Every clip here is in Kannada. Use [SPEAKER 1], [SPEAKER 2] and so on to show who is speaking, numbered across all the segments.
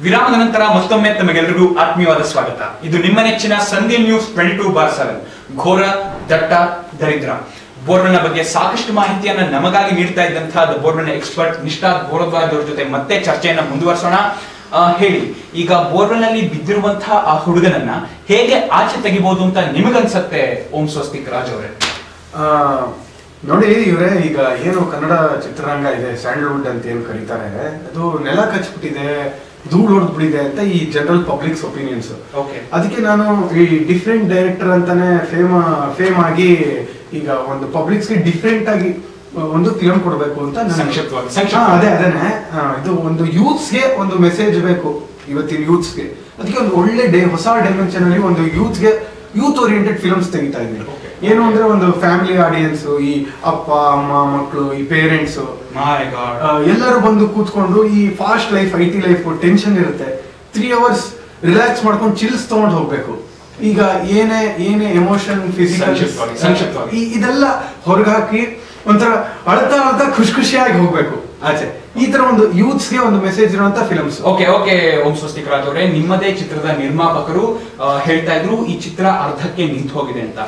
[SPEAKER 1] ವಿರಾಮದ ನಂತರ ಮತ್ತೊಮ್ಮೆ ತಮಗೆಲ್ಲರಿಗೂ ಆತ್ಮೀಯವಾದ ಸ್ವಾಗತ. ಇದು ನಿಮ್ಮ ನೆಚ್ಚಿನ ಸಂಧ್ಯಾ ನ್ಯೂಸ್ 22/7 ಘೋರ ದಟ್ಟ ದರಿದ್ರ ಬೋರ್ವೆಲ್ನ ಬಗ್ಗೆ ಸಾಕಷ್ಟು ಮಾಹಿತಿಯನ್ನ ನಮಗಾಗಿ ನೀಡ್ತಾ ಇದ್ದಂತಹ ಬೋರ್ವೆಲ್ನ ಎಕ್ಸ್ಪರ್ಟ್ ನಿಷ್ಠಾತ್ ಬೋರದ್ವಾಜ್ ಅವರ ಜೊತೆ ಮತ್ತೆ ಚರ್ಚೆಯನ್ನ ಮುಂದುವರಿಸೋಣ. ಹೇಳಿ, ಈಗ ಬೋರ್ವೆಲ್ ನಲ್ಲಿ ಬಿದ್ದಿರುವಂತಹ ಆ ಹುಡುಗನನ್ನ ಹೇಗೆ ಆಚೆ ತೆಗಿಬಹುದು ಅಂತ ನಿಮಗನ್ಸತ್ತೆ ಓಂ ಸ್ವಸ್ತಿಕ್ ರಾಜ್ ಅವರೇ?
[SPEAKER 2] ನೋಡಿ ಇವರೇ, ಈಗ ಏನು ಕನ್ನಡ ಚಿತ್ರರಂಗ ಇದೆ, ಸ್ಯಾಂಡಲ್ವುಡ್ ಅಂತ ಏನ್ ಕರೀತಾರೆ, ಅದು ನೆಲ ಕಚ್ಬಿಟ್ಟಿದೆ, ಧೂಳು ಹೊಡೆದ್ಬಿಟ್ಟಿದೆ ಅಂತ ಈ ಜನರಲ್ ಪಬ್ಲಿಕ್ಸ್ ಒಪಿನಿಯನ್ಸ್. ಅದಕ್ಕೆ ನಾನು ಈ ಡಿಫ್ರೆಂಟ್ ಡೈರೆಕ್ಟರ್ ಅಂತಾನೆ ಫೇಮ್ ಆಗಿ ಈಗ ಒಂದು ಪಬ್ಲಿಕ್ಸ್ಗೆ ಡಿಫ್ರೆಂಟ್ ಆಗಿ ಒಂದು ಫಿಲಂ ಕೊಡ್ಬೇಕು ಅಂತ ಅದೇನೆ ಇದು ಒಂದು ಯೂತ್ಸ್ಗೆ ಒಂದು ಮೆಸೇಜ್ ಬೇಕು ಇವತ್ತಿನ ಯೂತ್ಸ್ಗೆ. ಅದಕ್ಕೆ ಒಂದು ಒಳ್ಳೆ ಹೊಸ ಡೈಮೆನ್ಷನ್ ಅಲ್ಲಿ ಒಂದು ಯೂತ್ ಓರಿಯೆಂಟೆಡ್ ಫಿಲ್ಮ್ಸ್ ತೆಗಿತಾ ಇದ್ದೀನಿ. ಏನು ಅಂದ್ರೆ ಒಂದು ಫ್ಯಾಮಿಲಿ ಆಡಿಯನ್ಸ್, ಈ ಅಪ್ಪ ಅಮ್ಮ ಮಕ್ಕಳು, ಈ ಪೇರೆಂಟ್ಸ್ ಎಲ್ಲರೂ ಬಂದು ಕೂತ್ಕೊಂಡು ಈ fast life, IT life tension ಇರುತ್ತೆ, 3 hours ರಿಲ್ಯಾಕ್ಸ್ ಮಾಡ್ಕೊಂಡು ಚಿಲ್ಸ್ ತಗೊಂಡು ಹೋಗ್ಬೇಕು. ಈಗ ಏನೇ ಎಮೋಷನ್, ಫಿಸಿಕಲ್ ಇದೆಲ್ಲ ಹೊರಗಾಕಿ ಒಂಥರ ಅಳ್ತಾ ಖುಷಿಯಾಗಿ ಹೋಗ್ಬೇಕು ಆಚೆ. ಈ ತರ ಒಂದು ಯೂತ್ಸ್ಗೆ ಒಂದು ಮೆಸೇಜ್ ಇರುವಂತ ಫಿಲ್ಮ್ಸ್.
[SPEAKER 1] ಓಕೆ ಓಂ ಸ್ವಸ್ತಿಕ್ ರಾಜ್ ಅವರೇ, ನಿಮ್ಮದೇ ಚಿತ್ರದ ನಿರ್ಮಾಪಕರು ಹೇಳ್ತಾ ಇದ್ರು ಈ ಚಿತ್ರ ಅರ್ಧಕ್ಕೆ ನಿಂತು ಹೋಗಿದೆ ಅಂತ.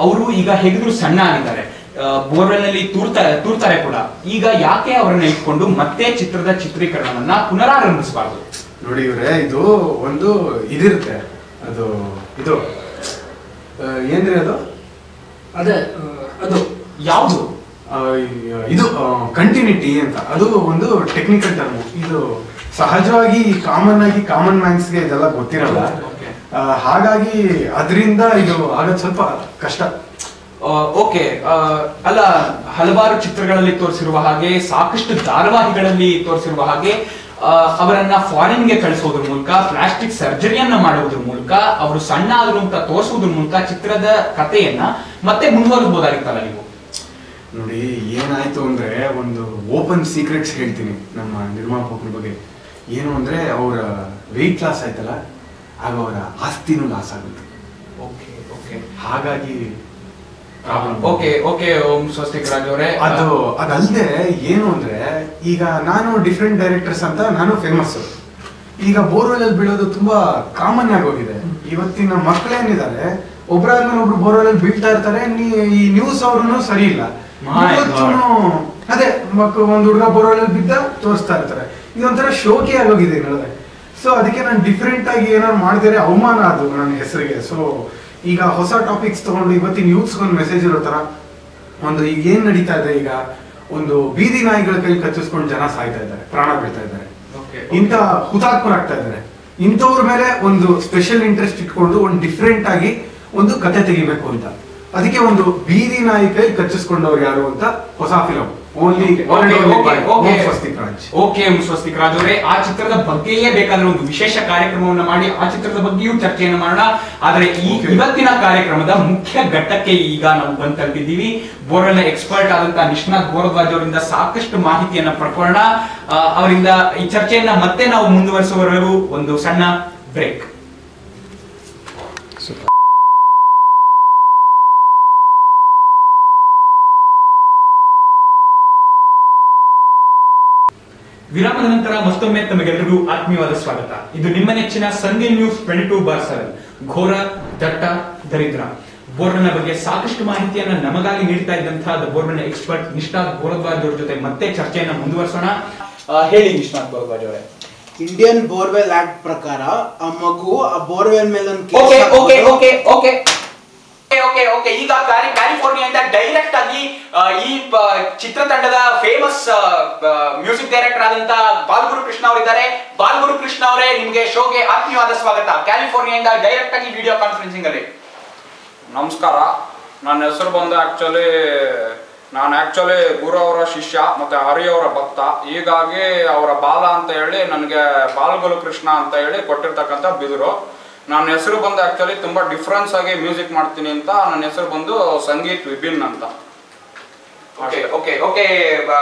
[SPEAKER 1] ಅವರು ಈಗ ಹೇಗಿದ್ರು ಸಣ್ಣ ಆಗಿದ್ದಾರೆ, ಬೋರ್ವೆಲ್ ನಲ್ಲಿ ತೂರ್ತಾರೆ ಕೂಡ. ಈಗ ಯಾಕೆ ಅವರನ್ನ ಇಟ್ಕೊಂಡು ಮತ್ತೆ ಚಿತ್ರದ ಚಿತ್ರೀಕರಣವನ್ನ ಪುನರಾರಂಭಿಸಬಾರ್ದು?
[SPEAKER 2] ನೋಡಿ ಇವ್ರೆ, ಇದು ಒಂದು ಇದಿರುತ್ತೆ, ಅದು ಇದು ಏನ್ರಿ ಅದು
[SPEAKER 1] ಯಾವುದು
[SPEAKER 2] ಇದು ಕಂಟಿನ್ಯೂಟಿ ಅಂತ, ಅದು ಒಂದು ಟೆಕ್ನಿಕಲ್ ಟರ್ಮ್. ಇದು ಸಹಜವಾಗಿ ಕಾಮನ್ ಮ್ಯಾನ್ಸ್ಗೆ ಇದೆಲ್ಲ ಗೊತ್ತಿರಲ್ಲ, ಹಾಗಾಗಿ ಅದರಿಂದ ಇದು ಆಗೋದು ಸ್ವಲ್ಪ ಕಷ್ಟ.
[SPEAKER 1] ಓಕೆ, ಅಲ್ಲ, ಹಲವಾರು ಚಿತ್ರಗಳಲ್ಲಿ ತೋರಿಸಿರುವ ಹಾಗೆ, ಸಾಕಷ್ಟು ಧಾರಾವಾಹಿಗಳಲ್ಲಿ ತೋರಿಸಿರುವ ಹಾಗೆ ಅವರನ್ನ ಫಾರಿನ್ಗೆ ಕಳಿಸೋದ್ರ ಮೂಲಕ, ಪ್ಲಾಸ್ಟಿಕ್ ಸರ್ಜರಿಯನ್ನ ಮಾಡುವುದ್ರ ಮೂಲಕ, ಅವರು ಸಣ್ಣ ಆದ್ರು ಅಂತ ತೋರಿಸುವುದ್ರ ಮೂಲಕ ಚಿತ್ರದ ಕಥೆಯನ್ನ ಮತ್ತೆ ಮುಂದುವರಿಸಬಹುದಾಗಿತ್ತಲ್ಲ ನೀವು?
[SPEAKER 2] ನೋಡಿ ಏನಾಯ್ತು ಅಂದ್ರೆ, ಒಂದು ಓಪನ್ ಸೀಕ್ರೆಟ್ಸ್ ಹೇಳ್ತೀನಿ ನಮ್ಮ ನಿರ್ಮಾಪಕರ ಬಗ್ಗೆ. ಏನು ಅಂದ್ರೆ, ಅವರ ವೆಯ್ಟ್ ಲಾಸ್ ಆಯ್ತಲ್ಲ, ಆಗ ಅವರ ಆಸ್ತಿನೂ ಲಾಸ್ ಆಗುತ್ತೆ. ಹಾಗಾಗಿ
[SPEAKER 1] ಓಂ ಸ್ವಸ್ತಿಕ್ ರಾಜ್ ಅವರೇ,
[SPEAKER 2] ಅದಲ್ಲದೆ ಏನು ಅಂದ್ರೆ, ಈಗ ನಾನು ಡಿಫ್ರೆಂಟ್ ಡೈರೆಕ್ಟರ್ಸ್ ಅಂತ ನಾನು ಫೇಮಸ್. ಈಗ ಬೋರ್ವೆಲ್ ಅಲ್ಲಿ ಬೀಳೋದು ತುಂಬಾ ಕಾಮನ್ ಆಗೋಗಿದೆ. ಇವತ್ತಿನ ಮಕ್ಕಳೇನಿದ್ದಾರೆ, ಒಬ್ಬರಾದ್ಮೇಲೆ ಒಬ್ರು ಬೋರ್ವೆಲ್ ಅಲ್ಲಿ ಬೀಳ್ತಾ ಇರ್ತಾರೆ. ಈ ನ್ಯೂಸ್ ಅವ್ರು ಸರಿ ಇಲ್ಲ, ಅದೇ ಒಂದು ಹುಡುಗ ಬೋರ್ವೆಲ್ ಅಲ್ಲಿ ಬಿದ್ದ ತೋರಿಸ್ತಾ ಇರ್ತಾರೆ. ಇದೊಂಥರ ಶೋಕಿ ಆಗೋಗಿದೆ ಹೇಳಿದ್ರೆ. ಸೊ ಅದಕ್ಕೆ ನಾನು ಡಿಫ್ರೆಂಟ್ ಆಗಿ ಏನಾದ್ರು ಮಾಡಿದರೆ ಅವಮಾನ ಅದು ನನ್ನ ಹೆಸರಿಗೆ. ಸೊ ಈಗ ಹೊಸ ಟಾಪಿಕ್ಸ್ ತಗೊಂಡು ಇವತ್ತಿನ ಯೂತ್ಸ್ ಒಂದು ಮೆಸೇಜ್ ಇರೋ ತರ ಒಂದು ಈಗ ಏನ್ ನಡೀತಾ ಇದೆ, ಈಗ ಒಂದು ಬೀದಿ ನಾಯಿಗಳ ಕೈ ಕಚ್ಚಿಸ್ಕೊಂಡು ಜನ ಸಾಯ್ತಾ ಇದ್ದಾರೆ, ಪ್ರಾಣ ಬೀಳ್ತಾ ಇದ್ದಾರೆ, ಇಂಥ ಹುತಾತ್ಮರಾಗ್ತಾ ಇದ್ದಾರೆ. ಇಂಥವ್ರ ಮೇಲೆ ಒಂದು ಸ್ಪೆಷಲ್ ಇಂಟ್ರೆಸ್ಟ್ ಇಟ್ಕೊಂಡು ಒಂದು ಡಿಫ್ರೆಂಟ್ ಆಗಿ ಒಂದು ಕತೆ ತೆಗಿಬೇಕು ಅಂತ. ಅದಕ್ಕೆ ಒಂದು ಬೀದಿ ನಾಯಿ ಕೈ ಕಚ್ಚಿಸ್ಕೊಂಡವ್ರು ಯಾರು ಅಂತ ಹೊಸ ಫಿಲಂ.
[SPEAKER 1] ಸ್ವಸ್ತಿಕ್ ರಾಜ್ ಅವರೇ, ಆ ಚಿತ್ರದ ಬಗ್ಗೆಯೇ ಬೇಕಾದ್ರೆ ಒಂದು ವಿಶೇಷ ಕಾರ್ಯಕ್ರಮವನ್ನು ಮಾಡಿ ಆ ಚಿತ್ರದ ಬಗ್ಗೆಯೂ ಚರ್ಚೆಯನ್ನು ಮಾಡೋಣ. ಆದ್ರೆ ಇವತ್ತಿನ ಕಾರ್ಯಕ್ರಮದ ಮುಖ್ಯ ಘಟ್ಟಕ್ಕೆ ಈಗ ನಾವು ಬಂದು ತಲುಪಿದ್ದೀವಿ. ಬೋರ್ವೆಲ್ ಎಕ್ಸ್ಪರ್ಟ್ ಆದಂತಹ ನಿಷ್ಣಾತ್ ಬೋರದ್ವಾಜ್ ಅವರಿಂದ ಸಾಕಷ್ಟು ಮಾಹಿತಿಯನ್ನ ಪಡ್ಕೊಳ್ಳೋಣ. ಅವರಿಂದ ಈ ಚರ್ಚೆಯನ್ನ ಮತ್ತೆ ನಾವು ಮುಂದುವರಿಸುವವರೆಗೂ ಒಂದು ಸಣ್ಣ ಬ್ರೇಕ್. ವಿರಾಮದ ನಂತರ ಮತ್ತೊಮ್ಮೆ ತಮಗೆಲ್ಲರಿಗೂ ಆತ್ಮೀಯವಾದ ಸ್ವಾಗತ. ಇದು ನಿಮ್ಮ ನೆಚ್ಚಿನ ಸಂಧ್ಯಾ ನ್ಯೂಸ್ 22/7 ಘೋರ ದಟ್ಟ ದರಿದ್ರ ಬೋರ್ವೆಲ್ನ ಬಗ್ಗೆ ಸಾಕಷ್ಟು ಮಾಹಿತಿಯನ್ನ ನಮಗಾಗಿ ನೀಡ್ತಾ ಇದ್ದಂತಹ ಬೋರ್ವೆಲ್ನ ಎಕ್ಸ್ಪರ್ಟ್ ನಿಷ್ಠಾತ್ ಬೋರದ್ವಾಜ್ ಅವರ ಜೊತೆ ಮತ್ತೆ ಚರ್ಚೆಯನ್ನ ಮುಂದುವರಿಸೋಣ. ಹೇಳಿ ನಿಷ್ಠಾತ್ ಬೋರದ್ವಾಜ್ ಅವರೇ,
[SPEAKER 3] ಇಂಡಿಯನ್ ಬೋರ್ವೆಲ್ ಆಕ್ಟ್ ಪ್ರಕಾರ ಆ ಮಗು ಆ ಬೋರ್ವೆಲ್ ಮೇಲೆ
[SPEAKER 1] ಈಗ ಕ್ಯಾಲಿಫೋರ್ನಿಯಾದಿಂದ ಡೈರೆಕ್ಟ್ ಆಗಿ ಈ ಚಿತ್ರತಂಡದ ಫೇಮಸ್ ಮ್ಯೂಸಿಕ್ ಡೈರೆಕ್ಟರ್ ಆದಂತ ಬಾಲಗುರು ಕೃಷ್ಣ ಅವರಿದ್ದಾರೆ. ಬಾಲಗುರು ಕೃಷ್ಣ ಅವರೇ, ನಿಮ್ಗೆ ಶೋಗೆ ಆತ್ಮೀಯವಾದ ಸ್ವಾಗತ. ಕ್ಯಾಲಿಫೋರ್ನಿಯಾದಿಂದ ಡೈರೆಕ್ಟ್ ಆಗಿ ವಿಡಿಯೋ ಕಾನ್ಫರೆನ್ಸಿಂಗ್ ಅಲ್ಲಿ.
[SPEAKER 4] ನಮಸ್ಕಾರ. ನನ್ನ ಹೆಸರು ಬಂದು ನಾನು ಆಕ್ಚುಲಿ ಗುರು ಅವರ ಶಿಷ್ಯ ಮತ್ತೆ ಹರಿ ಅವರ ಭಕ್ತ. ಹೀಗಾಗಿ ಅವರ ಬಾಲ ಅಂತ ಹೇಳಿ ನನಗೆ ಬಾಲಗುರು ಕೃಷ್ಣ ಅಂತ ಹೇಳಿ ಕೊಟ್ಟಿರ್ತಕ್ಕಂಥ ಬಿದುರು. ನನ್ನ ಹೆಸರು ಬಂದು ಆಕ್ಚುಲಿ ತುಂಬಾ ಡಿಫ್ರೆನ್ಸ್ ಆಗಿ ಮ್ಯೂಸಿಕ್ ಮಾಡ್ತೀನಿ ಅಂತ. ನನ್ನ ಹೆಸರು ಬಂದು ಸಂಗೀತ್ ವಿಭಿನ್ ಅಂತ.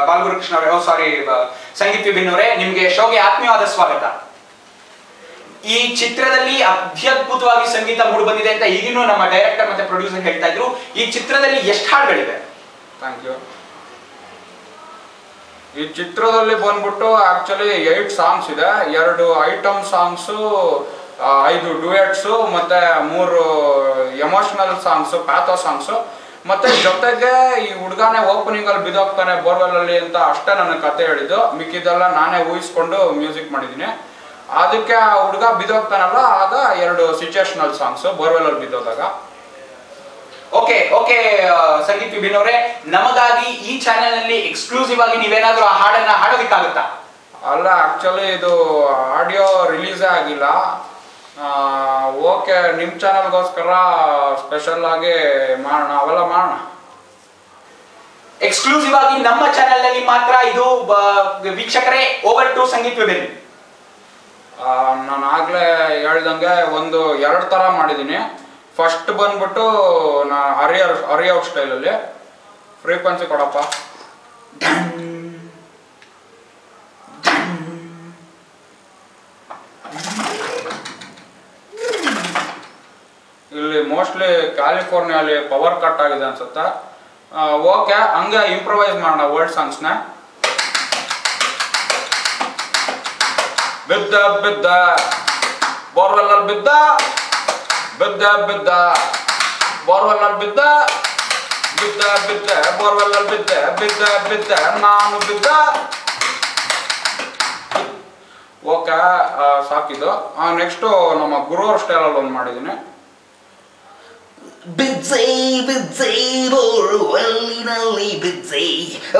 [SPEAKER 1] ಬಾಲಗುರು ಕೃಷ್ಣ ಅವರೇ, ಸಂಗೀತ್ ವಿಭಿನ್ ಅವರೇ, ನಿಮ್ಗೆ ಶೋಗೆ ಆತ್ಮೀಯವಾದ ಸ್ವಾಗತ. ಈ ಚಿತ್ರದಲ್ಲಿ ಅತ್ಯದ್ಭುತವಾಗಿ ಸಂಗೀತ ಮೂಡಿ ಬಂದಿದೆ ಅಂತ ಈಗಿನೂ ನಮ್ಮ ಡೈರೆಕ್ಟರ್ ಮತ್ತೆ ಪ್ರೊಡ್ಯೂಸರ್ ಹೇಳ್ತಾ ಇದ್ರು. ಈ ಚಿತ್ರದಲ್ಲಿ ಎಷ್ಟು ಹಾಡುಗಳಿವೆ?
[SPEAKER 4] Thank you. ಈ ಚಿತ್ರದಲ್ಲಿ ಬಂದ್ಬಿಟ್ಟು ಆಕ್ಚುಲಿ 8 ಸಾಂಗ್ಸ್ ಇದೆ, 2 ಐಟಮ್ ಸಾಂಗ್ಸು, 5 ಡ್ಯೂಯೆಟ್ಸು ಮತ್ತೆ 3 ಎಮೋಷನಲ್ ಸಾಂಗ್ಸು, ಪ್ಯಾಥೋ ಸಾಂಗ್ಸು. ಮತ್ತೆ ಜೊತೆಗೆ ಈ ಹುಡುಗನೇ ಓಪನಿಂಗ್ ಅಲ್ಲಿ ಬಿದ್ದೋಗ್ತಾನೆ ಬೋರ್ವೆಲ್ ಅಲ್ಲಿ ಅಂತ ಅಷ್ಟೇ ನನ್ನ ಕತೆ ಹೇಳಿದ್ದು. ಮಿಕ್ಕಿದೆಲ್ಲ ನಾನೇ ಊಹಿಸ್ಕೊಂಡು ಮ್ಯೂಸಿಕ್ ಮಾಡಿದ್ದೀನಿ. ಅದಕ್ಕೆ ಆ ಹುಡುಗ ಬಿದ್ದೋಗ್ತಾನಲ್ಲ, ಆಗ 2 ಸಿಚುಯೇಷನಲ್ ಸಾಂಗ್ಸ್ ಬೋರ್ವೆಲ್ ಅಲ್ಲಿ ಬಿದ್ದೋದಾಗ.
[SPEAKER 1] ಓಕೆ ಓಕೆ ಸಂಗೀತ್ ವಿಭಿನ್ ಅವರೇ, ನಮಗಾಗಿ ಈ ಚಾನೆಲ್ ನಲ್ಲಿ ಎಕ್ಸ್ಕ್ಲೂಸಿವ್ ಆಗಿ ನೀವೇನಾದ್ರೂ ಆ ಹಾಡನ್ನ ಹಾಡೋದಕ್ಕಾಗುತ್ತಾ?
[SPEAKER 4] ಅಲ್ಲ, ಆಕ್ಚುಲಿ ಇದು ಆಡಿಯೋ ರಿಲೀಸೇ ಆಗಿಲ್ಲ. ಓಕೆ, ನಿಮ್ಮ ಚಾನಲ್ಗೋಸ್ಕರ ಸ್ಪೆಷಲ್ ಆಗಿ ಮಾಡೋಣ, ಅವೆಲ್ಲ ಮಾಡೋಣ.
[SPEAKER 1] ಎಕ್ಸ್ಕ್ಲೂಸಿವ್ ಆಗಿ ನಮ್ಮ ಚಾನೆಲ್ ನಲ್ಲಿ ಮಾತ್ರ ಇದು. ವೀಕ್ಷಕರೇ, ಓವರ್ ಟು ಸಂಗೀತ್ ವಿಭಿನ್.
[SPEAKER 4] ನಾನು ಆಗ್ಲೇ ಹೇಳ್ದಂಗೆ 2 ತರ ಮಾಡಿದ್ದೀನಿ. ಫಸ್ಟ್ ಬಂದ್ಬಿಟ್ಟು ನಾ ಹರಿಯರ್ ಸ್ಟೈಲಲ್ಲಿ. ಫ್ರೀಕ್ವೆನ್ಸಿ ಕೊಡಪ್ಪ. ಇಲ್ಲಿ ಮೋಸ್ಟ್ಲಿ ಕ್ಯಾಲಿಫೋರ್ನಿಯಲ್ಲಿ ಪವರ್ ಕಟ್ ಆಗಿದೆ ಅನ್ಸುತ್ತೆ. ಓಕೆ, ಹಂಗೆ ಇಂಪ್ರವೈಸ್ ಮಾಡೋಣ ವರ್ಲ್ಡ್ ಸಾಂಗ್ಸ್ನ. ಬಿದ್ದ ಬಿದ್ದ ಬೋರ್ವೆಲ್ಲಲ್ಲಿ ಬಿದ್ದ, ಬಿದ್ದ ಬಿದ್ದ ಬೋರ್ವೆಲ್ಲಲ್ಲಿ ಬಿದ್ದ, ಬಿದ್ದ ಬಿದ್ದ ಬೋರ್ವೆಲ್ಲಲ್ಲಿ ಬಿದ್ದ, ಬಿದ್ದ ಬಿದ್ದ ನಾನು ಬಿದ್ದ. ಓಕೆ, ಸಾಕಿದು. ನೆಕ್ಸ್ಟು ನಮ್ಮ ಗುರುವರ್ ಸ್ಟೈಲಲ್ಲಿ ಒಂದು ಮಾಡಿದ್ದೀನಿ.
[SPEAKER 5] ಬಿದ್ದೆ ಬಿದ್ದೆ ಬೋರ್ವೆಲ್ಲಿನಲ್ಲಿ ಬಿದ್ದೆ,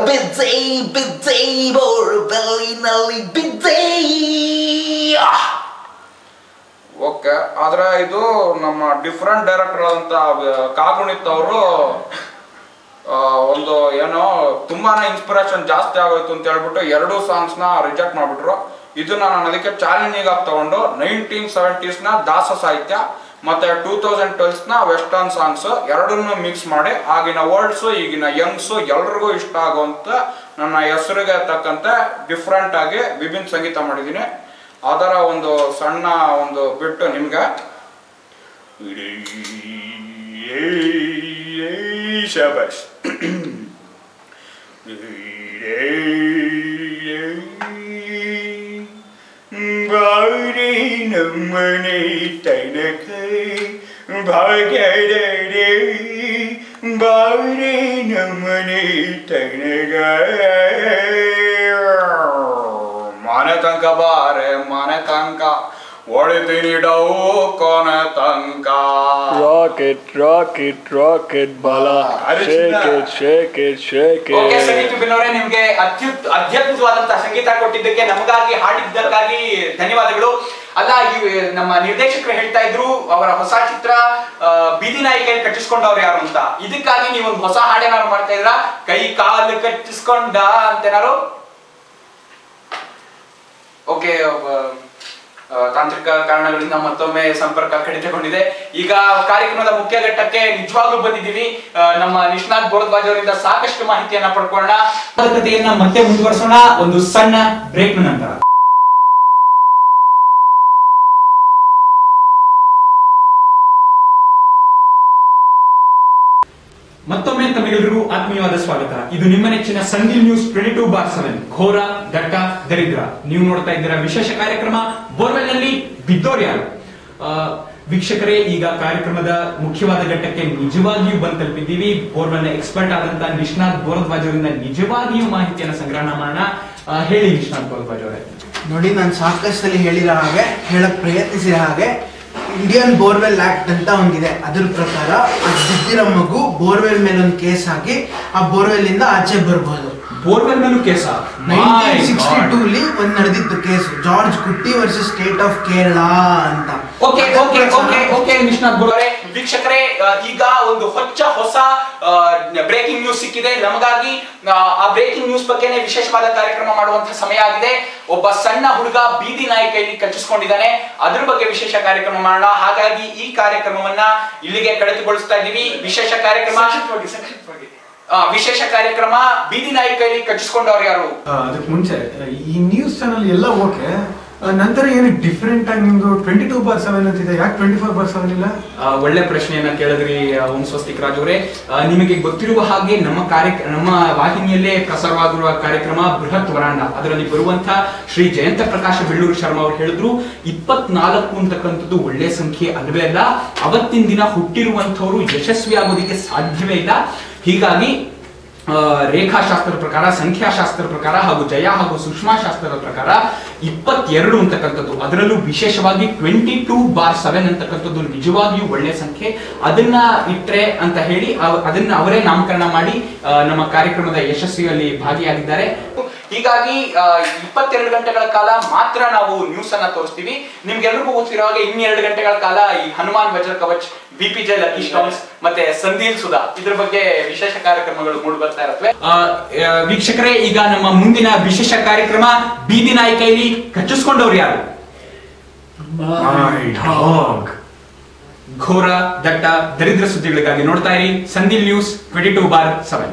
[SPEAKER 5] ಬಿದ್ದೆ ಬಿದ್ದೆ ಬೋರ್ವೆಲ್ಲಿನಲ್ಲಿ ಬಿದ್ದೆ.
[SPEAKER 4] ಓಕೆ, ಆದ್ರೆ ಇದು ನಮ್ಮ ಡಿಫ್ರೆಂಟ್ ಡೈರೆಕ್ಟರ್ ಆದಂತ ಕಾಗುಣಿತ್ ಅವರು ಒಂದು ಏನೋ ತುಂಬಾನೇ ಇನ್ಸ್ಪಿರೇಷನ್ ಜಾಸ್ತಿ ಆಗೋಯ್ತು ಅಂತ ಹೇಳ್ಬಿಟ್ಟು 2 ಸಾಂಗ್ಸ್ನ ರಿಜೆಕ್ಟ್ ಮಾಡ್ಬಿಟ್ರು. ಇದನ್ನ ನಾನು ಅದಕ್ಕೆ ಚಾಲೆಂಜಿಂಗ್ ಆಗಿ ತಗೊಂಡು 1970s ದಾಸ ಸಾಹಿತ್ಯ ಮತ್ತೆ 2012s ವೆಸ್ಟರ್ನ್ ಸಾಂಗ್ಸ್ ಎರಡನ್ನೂ ಮಿಕ್ಸ್ ಮಾಡಿ ಆಗಿನ ವರ್ಡ್ಸ್ ಈಗಿನ ಯಂಗ್ಸ್ ಎಲ್ರಿಗೂ ಇಷ್ಟ ಆಗುವಂತ ನನ್ನ ಹೆಸರಿಗೆ ತಕ್ಕಂತೆ ಡಿಫ್ರೆಂಟ್ ಆಗಿ ವಿಭಿನ್ನ ಸಂಗೀತ ಮಾಡಿದ್ದೀನಿ. ಅದರ ಒಂದು ಸಣ್ಣ ಒಂದು ಬಿಟ್ಟು ನಿಮ್ಗೆ. ಶಬಾಷ್. ಬಾರಿ ನಮ್ಮನೆ ತನಕ ಭಾಗ್ಯದ ಬಾರಿ ನಮ್ಮನೆ ತನಕ ಮನೆ ತನಕ ಬಾರೆ ಮನೆ ತನಕ ಒಳಿತೀನಿ ಡೌ ಕೊನ ತನಕ.
[SPEAKER 6] ರಾಕೆಟ್ ರಾಕೆಟ್ ರಾಕೆಟ್ ಬಲ shake it shake it shake it.
[SPEAKER 1] Okay Sangeet Vibhin ಅವರೇ, ನಿಮಗೆ ಅತ್ಯದ್ಭುತವಾದಂತಹ ಸಂಗೀತ ಕೊಟ್ಟಿದ್ದಕ್ಕೆ, ನಮಗಾಗಿ ಹಾಡಿದ್ದಕ್ಕಾಗಿ ಧನ್ಯವಾದಗಳು. ಅಲ್ಲ, ನಮ್ಮ ನಿರ್ದೇಶಕರು ಹೇಳ್ತಾ ಇದ್ರು ಅವರ ಹೊಸ ಚಿತ್ರ ಬೀದಿ ನಾಯಿಕೈಲಿ ಕಟ್ಟಿಸ್ಕೊಂಡವ್ರು ಯಾರು ಅಂತ. ಇದಕ್ಕಾಗಿ ನೀವು ಒಂದು ಹೊಸ ಹಾಡೇನಾದ್ರು ಮಾಡ್ತಾ ಇದ್ರ? ಕೈ ಕಾಲು ಕಟ್ಟಿಸ್ಕೊಂಡ ಅಂತೇನಾರು? ಓಕೆ, ತಾಂತ್ರಿಕ ಕಾರಣಗಳಿಂದ ಮತ್ತೊಮ್ಮೆ ಸಂಪರ್ಕ ಕಡಿತಗೊಂಡಿದೆ. ಈಗ ಕಾರ್ಯಕ್ರಮದ ಮುಖ್ಯ ಘಟ್ಟಕ್ಕೆ ನಿಜವಾಗ್ಲೂ ಬಂದಿದ್ದೀವಿ. ನಮ್ಮ ನಿಷ್ಣಾತ್ ಬೋರದ್ವಾಜ್ ಅವರಿಂದ ಸಾಕಷ್ಟು ಮಾಹಿತಿಯನ್ನ ಪಡ್ಕೊಳ್ಳೋಣ. ಕಥೆಯನ್ನ ಮತ್ತೆ ಮುಂದುವರಿಸೋಣ ಒಂದು ಸಣ್ಣ ಬ್ರೇಕ್ ನಂತರ. ಮತ್ತೊಮ್ಮೆ ತಮಗೆಲ್ಲರಿಗೂ ಆತ್ಮೀಯವಾದ ಸ್ವಾಗತ. ಇದು ನಿಮ್ಮ ನೆಚ್ಚಿನ ಸಂದಿಲ್ ನ್ಯೂಸ್ 22/7 ಘೋರ ದಟ್ಟ ದರಿದ್ರ. ನೀವು ನೋಡ್ತಾ ಇದ್ದೀರಾ ವಿಶೇಷ ಕಾರ್ಯಕ್ರಮ ಬೋರ್ವೆಲ್ ನಲ್ಲಿ ಬಿದ್ದೋರ್ಯಾರು. ವೀಕ್ಷಕರೇ, ಈಗ ಕಾರ್ಯಕ್ರಮದ ಮುಖ್ಯವಾದ ಘಟ್ಟಕ್ಕೆ ನಿಜವಾಗಿಯೂ ಬಂದು ತಲುಪಿದ್ದೀವಿ. ಬೋರ್ವೆಲ್ ಎಕ್ಸ್ಪರ್ಟ್ ಆದಂತಹ ನಿಷ್ಣಾತ್ ಬೋರದ್ವಾಜ್ ಅವರಿಂದ ನಿಜವಾಗಿಯೂ ಮಾಹಿತಿಯನ್ನು ಸಂಗ್ರಹಣ ಮಾಡೋಣ. ಹೇಳಿ ನಿಷ್ಣಾತ್ ಬೋರದ್ವಾಜ್ ಅವರೇ.
[SPEAKER 3] ನೋಡಿ, ನಾನು ಸಾಕಷ್ಟಲ್ಲಿ ಹೇಳಿರೋ ಹಾಗೆ, ಹೇಳಕ್ ಪ್ರಯತ್ನಿಸಿದ ಹಾಗೆ, ಇಂಡಿಯನ್ ಬೋರ್ವೆಲ್ ಆಕ್ಟ್ ಅಂತ ಒಂದಿದೆ. ಅದ್ರ ಪ್ರಕಾರ ಬಿದ್ದಿರೋ ಮಗು ಬೋರ್ವೆಲ್ ಮೇಲೆ ಒಂದು ಕೇಸ್ ಹಾಕಿ ಆ ಬೋರ್ವೆಲ್ ಇಂದ ಆಚೆ ಬರ್ಬೋದು.
[SPEAKER 1] ಬೋರ್ವೆಲ್ ಮೇಲೂ ಕೇಸ?
[SPEAKER 3] 1962 ಒಂದು ನಡೆದಿತ್ತು case, George Kutty versus state of Kerala ಅಂತ.
[SPEAKER 1] ಓಕೆ ಓಕೆ ಓಕೆ ಓಕೆ ನಿಷ್ಣಾತ್ ಬೋರ್ವೆ. ವೀಕ್ಷಕರೇ, ಈಗ ಒಂದು ಹೊಸ ಬ್ರೇಕಿಂಗ್ ನ್ಯೂಸ್ ಸಿಕ್ಕಿದೆ ನಮಗಾಗಿ. ಆ ಬ್ರೇಕಿಂಗ್ ನ್ಯೂಸ್ ಬಗ್ಗೆನೇ ವಿಶೇಷವಾದ ಕಾರ್ಯಕ್ರಮ ಮಾಡುವಂತಹ ಸಮಯ ಆಗಿದೆ. ಒಬ್ಬ ಸಣ್ಣ ಹುಡುಗ ಬೀದಿ ನಾಯಿ ಕೈಲಿ ಕಚ್ಚಿಸ್ಕೊಂಡಿದ್ದಾನೆ. ಅದ್ರ ಬಗ್ಗೆ ವಿಶೇಷ ಕಾರ್ಯಕ್ರಮ ಮಾಡೋಣ. ಹಾಗಾಗಿ ಈ ಕಾರ್ಯಕ್ರಮವನ್ನ ಇಲ್ಲಿಗೆ ಕಡಿತಗೊಳಿಸ್ತಾ ಇದ್ದೀವಿ. ವಿಶೇಷ ಕಾರ್ಯಕ್ರಮ ಬೀದಿ ನಾಯಿ ಕೈಲಿ ಕಚ್ಚಿಸ್ಕೊಂಡವ್ರು ಯಾರು?
[SPEAKER 2] ಅದಕ್ಕೆ ಮುಂಚೆ ಈ ನ್ಯೂಸ್ ಚಾನಲ್ ಎಲ್ಲ ಓಕೆ, ನಂತರ ಏನು ಡಿಫ್ರೆಂಟ್ ಆಗಿ ನಿಮ್ದು 22/7 ಅಂತಿದೆ, ಯಾಕೆ 24/7 ಇಲ್ಲ?
[SPEAKER 1] ಒಳ್ಳೆ ಪ್ರಶ್ನೆಯನ್ನ ಕೇಳಿದ್ರಿ ಓಂ ಸ್ವಸ್ತಿಕ್ ರಾಜ್ ಅವರೇ. ನಿಮಗೆ ಗೊತ್ತಿರುವ ಹಾಗೆ ನಮ್ಮ ವಾಹಿನಿಯಲ್ಲೇ ಪ್ರಸಾರವಾಗಿರುವ ಕಾರ್ಯಕ್ರಮ ಬೃಹತ್ ವರಾಂಡ, ಅದರಲ್ಲಿ ಬರುವಂತಹ ಶ್ರೀ ಜಯಂತ ಪ್ರಕಾಶ ಬೆಳ್ಳೂರು ಶರ್ಮಾ ಅವರು ಹೇಳಿದ್ರು 24 ಅಂತಕ್ಕಂಥದ್ದು ಒಳ್ಳೆ ಸಂಖ್ಯೆ ಅಲ್ವೇ ಅಲ್ಲ. ಅವತ್ತಿನ ದಿನ ಹುಟ್ಟಿರುವಂತವರು ಯಶಸ್ವಿ ಆಗೋದಿಕ್ಕೆ ಸಾಧ್ಯವೇ ಇಲ್ಲ. ಹೀಗಾಗಿ ರೇಖಾಶಾಸ್ತ್ರದ ಪ್ರಕಾರ, ಸಂಖ್ಯಾಶಾಸ್ತ್ರದ ಪ್ರಕಾರ ಹಾಗೂ ಜಯ ಹಾಗೂ ಸುಷ್ಮಾ ಶಾಸ್ತ್ರದ ಪ್ರಕಾರ 22 ಅಂತಕ್ಕಂಥದ್ದು, ಅದರಲ್ಲೂ ವಿಶೇಷವಾಗಿ 22/7 ಅಂತಕ್ಕಂಥದ್ದು ನಿಜವಾಗಿಯೂ ಒಳ್ಳೆ ಸಂಖ್ಯೆ. ಅದನ್ನ ಇಟ್ರೆ ಅಂತ ಹೇಳಿ ಅದನ್ನ ಅವರೇ ನಾಮಕರಣ ಮಾಡಿ ನಮ್ಮ ಕಾರ್ಯಕ್ರಮದ ಯಶಸ್ವಿಯಲ್ಲಿ ಭಾಗಿಯಾಗಿದ್ದಾರೆ. ಹೀಗಾಗಿ 22 ಗಂಟೆಗಳ ಕಾಲ ಮಾತ್ರ ನಾವು ನ್ಯೂಸ್ ಅನ್ನ ತೋರಿಸ್ತೀವಿ. ನಿಮ್ಗೆಲ್ರಿಗೂ ಗೊತ್ತಿರೋ ಹಾಗೆ 2 ಗಂಟೆಗಳ ಕಾಲ ಈ ಹನುಮಾನ್ ವಜ್ರ ಕವಚ್, BPJ ಲಕ್ಕಿ ಸ್ಟಾಮ್ಸ್ ಮತ್ತೆ ಸಂದೀಲ್ ಸುಧಾ ಇದ್ರ ಬಗ್ಗೆ ವಿಶೇಷ ಕಾರ್ಯಕ್ರಮಗಳು ಮೂಡಿ ಬರ್ತಾ ಇರುತ್ತವೆ. ವೀಕ್ಷಕರೇ, ಈಗ ನಮ್ಮ ಮುಂದಿನ ವಿಶೇಷ ಕಾರ್ಯಕ್ರಮ ಬೀದಿ ನಾಯಿ ಕೈಲಿ ಕಚ್ಚಿಸ್ಕೊಂಡವ್ರು ಯಾರು? ಘೋರ ದಟ್ಟ ದರಿದ್ರ ಸುದ್ದಿಗಳಿಗಾಗಿ ನೋಡ್ತಾ ಇರಿ ಸಂದೀಲ್ ನ್ಯೂಸ್ 22/7.